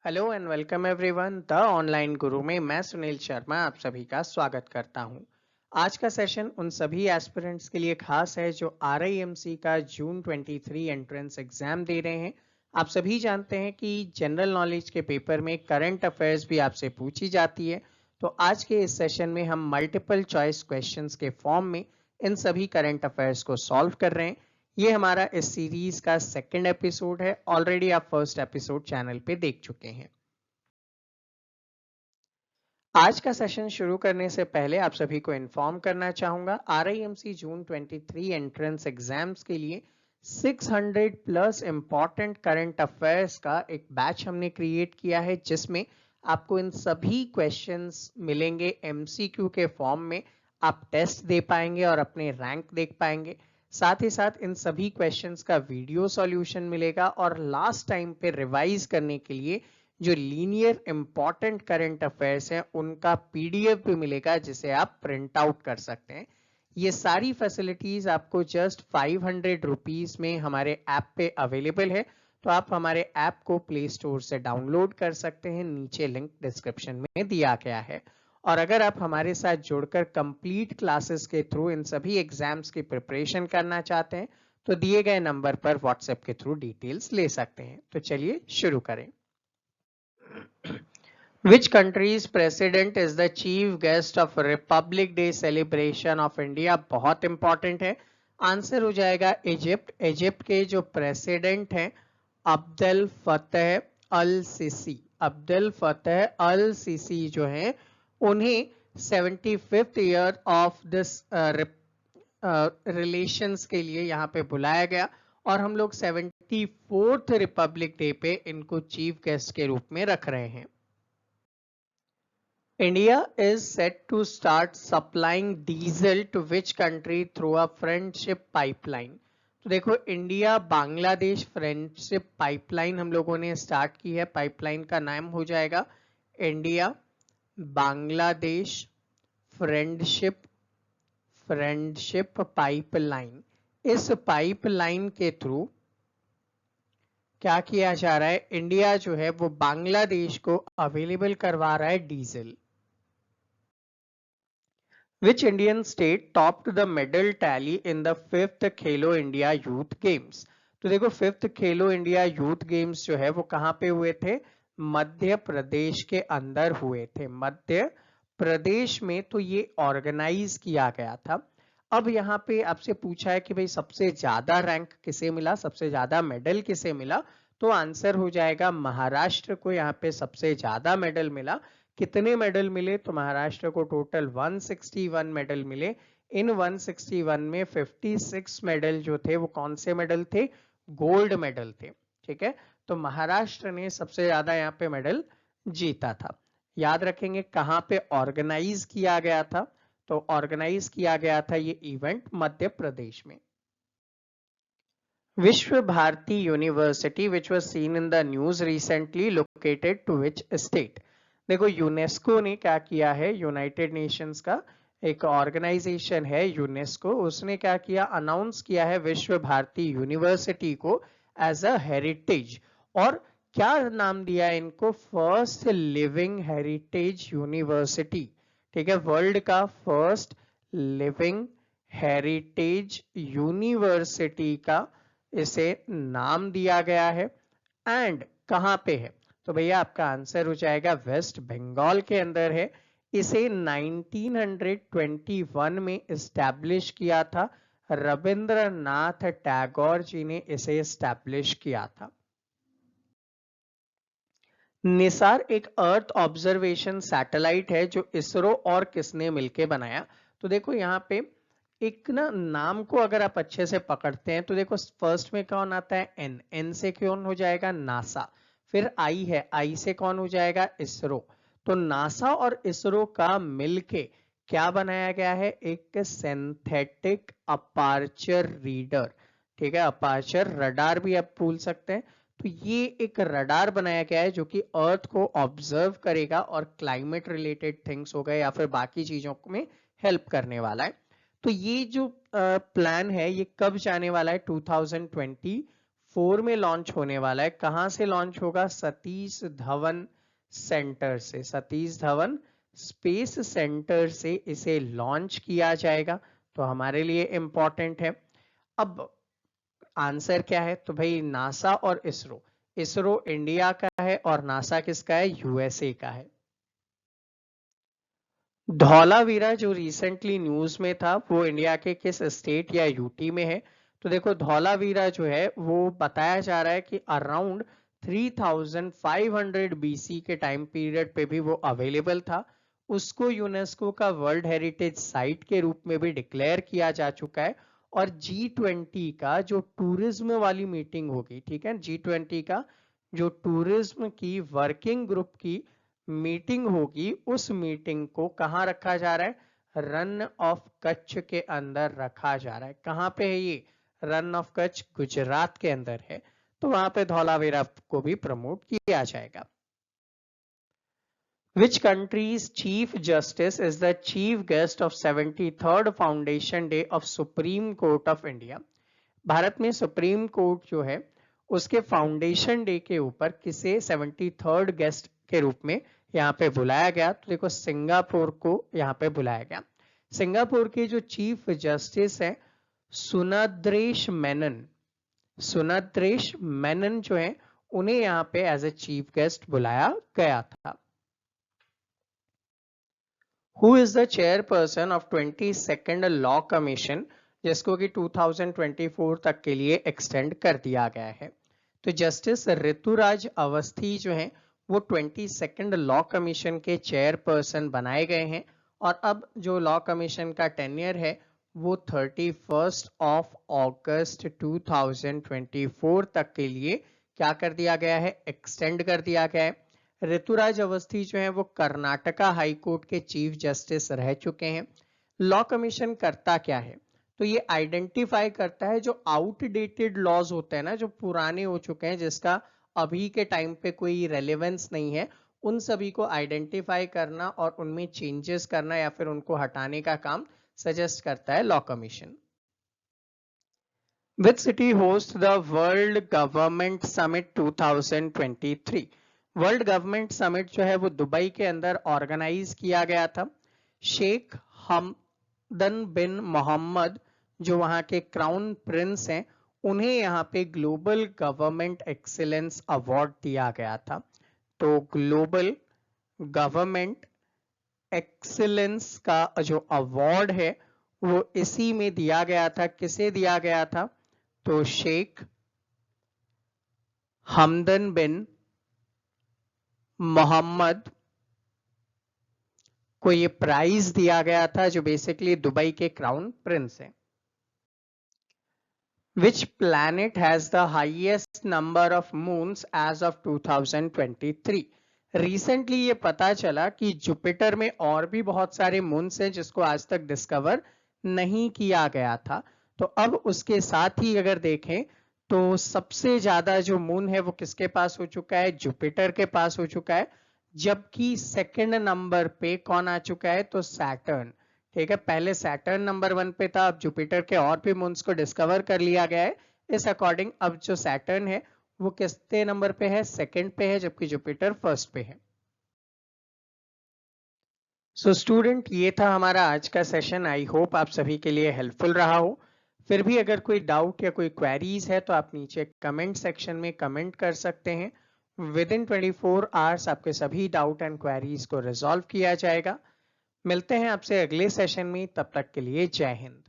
Hello and welcome everyone the online गुरु में मैं सुनील शर्मा आप सभी का स्वागत करता हूं। आज का सेशन उन सभी एस्पिरेंट्स के लिए खास है जो RIMC का जून 23 एंट्रेंस एग्जाम दे रहे हैं। आप सभी जानते हैं कि जनरल नॉलेज के पेपर में करंट अफेयर्स भी आपसे पूछी जाती है। तो आज के इस सेशन में हम मल्टीपल चॉइस क्वेश्चंस के फॉर्म में इन सभी करंट अफेयर्स को सॉल्व कर रहे हैं। ये हमारा इस सीरीज का सेकंड एपिसोड है। ऑलरेडी आप फर्स्ट एपिसोड चैनल पे देख चुके हैं। आज का सेशन शुरू करने से पहले आप सभी को इन्फॉर्म करना चाहूंगा RIMC जून 23 एंट्रेंस एग्जाम्स के लिए 600 प्लस इंपॉर्टेंट करंट अफेयर्स का एक बैच हमने क्रिएट किया है जिसमें आपको इन सभी क्वेश्चंस मिलेंगे MCQ के फॉर्म में। आप टेस्ट दे पाएंगे और अपने रैंक देख पाएंगे। साथ ही साथ इन सभी क्वेश्चंस का वीडियो सॉल्यूशन मिलेगा और लास्ट टाइम पे रिवाइज करने के लिए जो लीनियर इंपॉर्टेंट करंट अफेयर्स हैं उनका PDF भी मिलेगा जिसे आप प्रिंट आउट कर सकते हैं। ये सारी फैसिलिटीज आपको जस्ट 500 रुपीज में हमारे ऐप पे अवेलेबल है। तो आप हमारे ऐप को प्ले स्टोर से डाउनलोड कर सकते हैं। नीचे लिंक डिस्क्रिप्शन में दिया गया है। और अगर आप हमारे साथ जुड़कर कंप्लीट क्लासेस के थ्रू इन सभी एग्जाम्स की प्रिपरेशन करना चाहते हैं तो दिए गए नंबर पर व्हाट्सएप के थ्रू डिटेल्स ले सकते हैं। तो चलिए शुरू करें। Which country's president is the chief guest of Republic Day celebration of India? बहुत इंपॉर्टेंट है। आंसर हो जाएगा इजिप्ट। इजिप्ट के जो प्रेसिडेंट हैं अब्देल फतेह अल सीसी। अब्देल फतेह अल सीसी जो हैं उन्हें 75th year of this relations के लिए यहाँ पे बुलाया गया और हम लोग 74th रिपब्लिक डे पे इनको चीफ गेस्ट के रूप में रख रहे हैं। India is set to start supplying diesel to which country through a friendship pipeline? तो देखो इंडिया बांग्लादेश फ्रेंडशिप पाइपलाइन हम लोगों ने स्टार्ट की है। पाइपलाइन का नाम हो जाएगा इंडिया बांग्लादेश फ्रेंडशिप पाइपलाइन। इस पाइपलाइन के थ्रू क्या किया जा रहा है? इंडिया जो है वो बांग्लादेश को अवेलेबल करवा रहा है diesel. Which Indian state topped the medal tally in the 5th Khelo India youth games? तो देखो 5th खेलो इंडिया यूथ गेम्स जो है वो कहाँ पे हुए थे? मध्य प्रदेश के अंदर हुए थे। मध्य प्रदेश में तो ये ऑर्गेनाइज किया गया था। अब यहाँ पे आपसे पूछा है कि भाई सबसे ज्यादा रैंक किसे मिला, सबसे ज्यादा मेडल किसे मिला? तो आंसर हो जाएगा महाराष्ट्र को यहाँ पे सबसे ज्यादा मेडल मिला। कितने मेडल मिले? तो महाराष्ट्र को टोटल 161 मेडल मिले। इन 161 में 56 मेडल जो थे वो कौन से मेडल थे? गोल्ड मेडल थे। ठीक है, तो महाराष्ट्र ने सबसे ज्यादा यहाँ पे मेडल जीता था। याद रखेंगे कहाँ पे ऑर्गेनाइज किया गया था? तो ऑर्गेनाइज किया गया था ये इवेंट मध्य प्रदेश में। Vishwa Bharati university which was seen in the news recently located to which state? देखो यूनेस्को ने क्या किया है, यूनाइटेड नेशंस का एक ऑर्गेनाइजेशन है यूनेस्को, उसने क्या किया, अनाउंस किया है विश्व भारती यूनिवर्सिटी को एज अ हेरिटेज। और क्या नाम दिया है इनको? First living heritage university. ठीक है, वर्ल्ड का फर्स्ट लिविंग हेरिटेज यूनिवर्सिटी का इसे नाम दिया गया है। एंड कहां पे है? तो भैया आपका आंसर हो जाएगा वेस्ट बंगाल के अंदर है। इसे 1921 में इस्टेब्लिश किया था। रविंद्रनाथ टैगोर जी ने इसे इस्टेब्लिश किया था। निसार एक अर्थ ऑब्जर्वेशन सैटेलाइट है जो इसरो और किसने मिलके बनाया? तो देखो यहाँ पे एक ना नाम को अगर आप अच्छे से पकड़ते हैं तो देखो फर्स्ट में कौन आता है? एन। एन से कौन हो जाएगा? नासा। फिर आई है, आई से कौन हो जाएगा? इसरो। तो नासा और इसरो का मिलके क्या बनाया गया है? एक सिंथेटिक अपार्चर रीडर। ठीक है, अपार्चर रडार भी आप भूल सकते हैं। तो ये एक रडार बनाया गया है जो कि अर्थ को ऑब्जर्व करेगा और क्लाइमेट रिलेटेड थिंग्स हो गए या फिर बाकी चीजों में हेल्प करने वाला है। तो ये जो प्लान है ये कब जाने वाला है? 2024 4 में लॉन्च होने वाला है। कहां से लॉन्च होगा? सतीश धवन सेंटर से, सतीश धवन स्पेस सेंटर से इसे लॉन्च किया जाएगा। तो हमारे लिए इंपॉर्टेंट है। अब आंसर क्या है? तो भाई नासा और इसरो, इसरो इंडिया का है और नासा किसका है? यूएसए का है। धौलावीरा जो रिसेंटली न्यूज में था वो इंडिया के किस स्टेट या यूटी में है? तो देखो धौलावीरा जो है वो बताया जा रहा है कि अराउंड 3500 बीसी के टाइम पीरियड पे भी वो अवेलेबल था। उसको यूनेस्को का वर्ल्ड हेरिटेज साइट के रूप में भी डिक्लेयर किया जा चुका है। और G20 का जो टूरिज्म वाली मीटिंग होगी, ठीक है, G20 का जो टूरिज्म की वर्किंग ग्रुप की मीटिंग होगी, उस मीटिंग को कहां रखा जा रहा है? रन ऑफ कच्छ के अंदर रखा जा रहा है। कहां पे है ये? रन ऑफ कच्छ गुजरात के अंदर है। तो वहां पे धौलावीरा को भी प्रमोट किया जाएगा। Which country's Chief Justice is the chief guest of 73rd Foundation Day of Supreme Court of India? Bharat में सुप्रीम कोर्ट जो है उसके फाउंडेशन डे के ऊपर किसे 73rd गेस्ट के रूप में यहाँ पे बुलाया गया? तो देखो सिंगापुर को यहाँ पे बुलाया गया। सिंगापुर के जो चीफ जस्टिस हैं सुनद्रेश मेनन, सुनद्रेश मेनन जो है उन्हें यहाँ पे एज ए चीफ गेस्ट बुलाया गया था। Who is the chairperson of 22nd law commission, जिसको कि 2024 तक के लिए एक्सटेंड कर दिया गया है? तो जस्टिस ऋतुराज अवस्थी जो हैं वो 22nd लॉ कमीशन के चेयरपर्सन बनाए गए हैं। और अब जो लॉ कमीशन का टेन्योर है वो 31 अगस्त 2024 तक के लिए क्या कर दिया गया है? एक्सटेंड कर दिया गया है। ऋतुराज अवस्थी जो है वो कर्नाटका हाई कोर्ट के चीफ जस्टिस रह चुके हैं। लॉ कमीशन करता क्या है? तो ये आइडेंटिफाई करता है जो आउटडेटेड लॉज होते हैं ना, जो पुराने हो चुके हैं, जिसका अभी के टाइम पे कोई रेलेवेंस नहीं है, उन सभी को आइडेंटिफाई करना और उनमें चेंजेस करना या फिर उनको हटाने का काम सजेस्ट करता है law commission. Which city hosts the World Government Summit 2023? World government summit जो है वो दुबई के अंदर ऑर्गेनाइज किया गया था। शेख हमदन बिन मोहम्मद जो वहां के क्राउन प्रिंस हैं उन्हें यहाँ पे ग्लोबल गवर्नमेंट एक्सीलेंस अवार्ड दिया गया था। तो ग्लोबल गवर्नमेंट एक्सीलेंस का जो अवार्ड है वो इसी में दिया गया था। किसे दिया गया था? तो शेख हमदन बिन मोहम्मद को ये प्राइज दिया गया था, जो बेसिकली दुबई के क्राउन प्रिंस हैं। Which planet has the highest number of moons as of 2023? Recently ये पता चला कि जुपिटर में और भी बहुत सारे मून्स हैं जिसको आज तक डिस्कवर नहीं किया गया था। तो अब उसके साथ ही अगर देखें तो सबसे ज्यादा जो मून है वो किसके पास हो चुका है? जुपिटर के पास हो चुका है। जबकि सेकंड नंबर पे कौन आ चुका है? तो सैटर्न। ठीक है, पहले सैटर्न नंबर 1 पे था, अब जुपिटर के और भी मून्स को डिस्कवर कर लिया गया है। इस अकॉर्डिंग अब जो सैटर्न है वो किसके नंबर पे है? सेकंड पे है, जबकि जुपिटर फर्स्ट पे है। सो स्टूडेंट, ये था हमारा आज का सेशन। आई होप आप सभी के लिए हेल्पफुल रहा हो। फिर भी अगर कोई डाउट या कोई क्वेरीज है तो आप नीचे कमेंट सेक्शन में कमेंट कर सकते हैं। विद इन 24 आवर्स आपके सभी डाउट एंड क्वेरीज को रिजॉल्व किया जाएगा। मिलते हैं आपसे अगले सेशन में, तब तक के लिए जय हिंद।